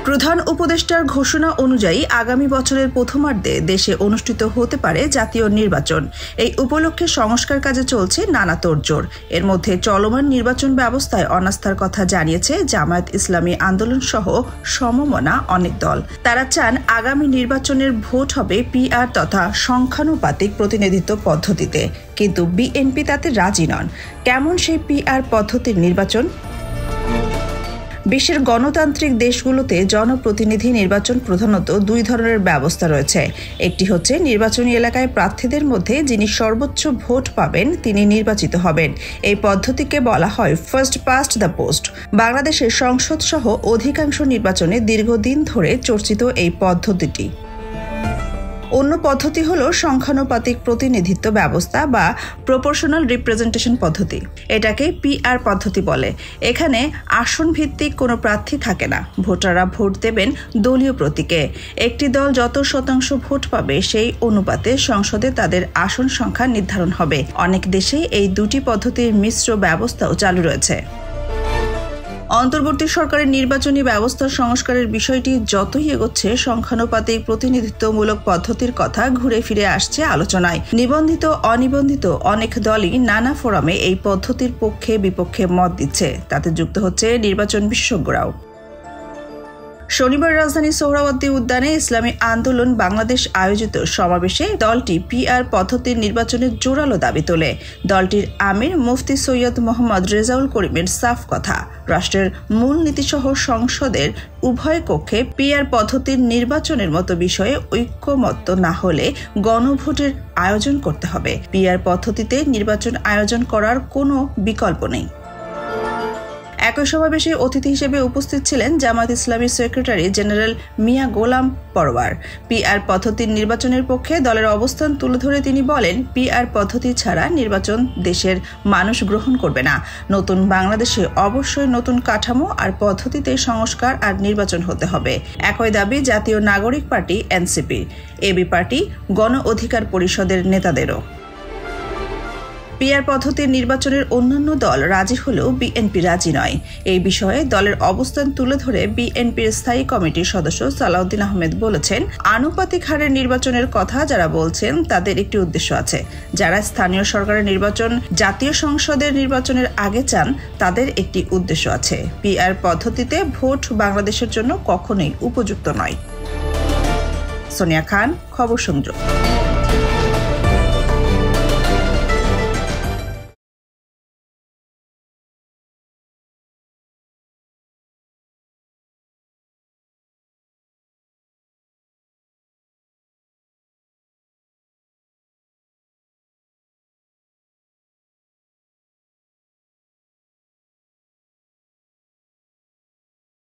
প্রধান উপদেষ্টার ঘোষণা অনুযায়ী আগামী বছরের প্রথমার্ধে দেশে অনুষ্ঠিত হতে পারে জাতীয় নির্বাচন। এই উপলক্ষে সংস্কার কাজে চলছে নানা তোড়জোড়। এর মধ্যে চলমান নির্বাচন ব্যবস্থায় অনাস্থার কথা জানিয়েছে জামায়াত ইসলামী আন্দোলন সহ সমমনা অনেক দল। তারা চান আগামী নির্বাচনের ভোট হবে পিআর তথা সংখ্যানুপাতিক প্রতিনিধিত্ব পদ্ধতিতে, কিন্তু বিএনপি তাতে রাজি নন। কেমন সেই পিআর পদ্ধতির নির্বাচন? বিশ্বের গণতান্ত্রিক দেশগুলোতে জনপ্রতিনিধি নির্বাচন প্রধানত দুই ধরনের ব্যবস্থা রয়েছে। একটি হচ্ছে নির্বাচনী এলাকায় প্রার্থীদের মধ্যে যিনি সর্বোচ্চ ভোট পাবেন তিনি নির্বাচিত হবেন। এই পদ্ধতিকে বলা হয় ফার্স্ট পাস্ট দ্য পোস্ট। বাংলাদেশের সংসদ সহ অধিকাংশ নির্বাচনে দীর্ঘদিন ধরে চর্চিত এই পদ্ধতিটি। অন্য পদ্ধতি হল সংখ্যানুপাতিক প্রতিনিধিত্ব ব্যবস্থা বা প্রপোর্শনাল রিপ্রেজেন্টেশন পদ্ধতি। এটাকে পিআর পদ্ধতি বলে। এখানে আসন ভিত্তিক কোনো প্রার্থী থাকে না। ভোটাররা ভোট দেবেন দলীয় প্রতীকে। একটি দল যত শতাংশ ভোট পাবে সেই অনুপাতে সংসদে তাদের আসন সংখ্যা নির্ধারণ হবে। অনেক দেশেই এই দুটি পদ্ধতির মিশ্র ব্যবস্থাও চালু রয়েছে। অন্তর্বর্তী সরকারের নির্বাচনী ব্যবস্থা সংস্কারের বিষয়টি যতই এগোচ্ছে, সংখ্যানুপাতিক প্রতিনিধিত্বমূলক পদ্ধতির কথা ঘুরে ফিরে আসছে আলোচনায়। নিবন্ধিত অনিবন্ধিত অনেক দলই নানা ফোরামে এই পদ্ধতির পক্ষে বিপক্ষে মত দিচ্ছে। তাতে যুক্ত হচ্ছে নির্বাচন বিশেষজ্ঞরাও। শনিবার রাজধানীর সোহরাওয়ার্দী উদ্যানে ইসলামী আন্দোলন বাংলাদেশ আয়োজিত সমাবেশে দলটি পিআর পদ্ধতির নির্বাচনের জোরালো দাবি তোলে। দলটির আমির মুফতি সৈয়দ মোহাম্মদ রেজাউল করিমের সাফ কথা, রাষ্ট্রের মূলনীতিসহ সংসদের উভয় কক্ষে পিআর পদ্ধতির নির্বাচনের মতো বিষয়ে ঐক্যমত্য না হলে গণভোটের আয়োজন করতে হবে। পিআর পদ্ধতিতে নির্বাচন আয়োজন করার কোনো বিকল্প নেই। একই সমাবেশে অতিথি হিসেবে উপস্থিত ছিলেন জামায়াত ইসলামীর সেক্রেটারি জেনারেল মিয়া গোলাম পরওয়ার। পিআর পদ্ধতির নির্বাচনের পক্ষে দলের অবস্থান তুলে ধরে তিনি বলেন, পিআর পদ্ধতি ছাড়া নির্বাচন দেশের মানুষ গ্রহণ করবে না। নতুন বাংলাদেশে অবশ্যই নতুন কাঠামো আর পদ্ধতিতে সংস্কার আর নির্বাচন হতে হবে। একই দাবি জাতীয় নাগরিক পার্টি এনসিপি, এবি পার্টি, গণ অধিকার পরিষদের নেতাদেরও। পিআর পদ্ধতির নির্বাচনের অন্যান্য দল রাজি হলেও বিএনপি রাজি নয়। এই বিষয়ে দলের অবস্থান তুলে ধরে বিএনপির স্থায়ী কমিটির সদস্য সালাউদ্দিন আহমেদ বলেছেন, আনুপাতিক হারের নির্বাচনের কথা যারা বলছেন তাদের একটি উদ্দেশ্য আছে। যারা স্থানীয় সরকারের নির্বাচন জাতীয় সংসদের নির্বাচনের আগে চান তাদের একটি উদ্দেশ্য আছে। পিআর পদ্ধতিতে ভোট বাংলাদেশের জন্য কখনোই উপযুক্ত নয়। সোনিয়া খান, খবর সংযোগ।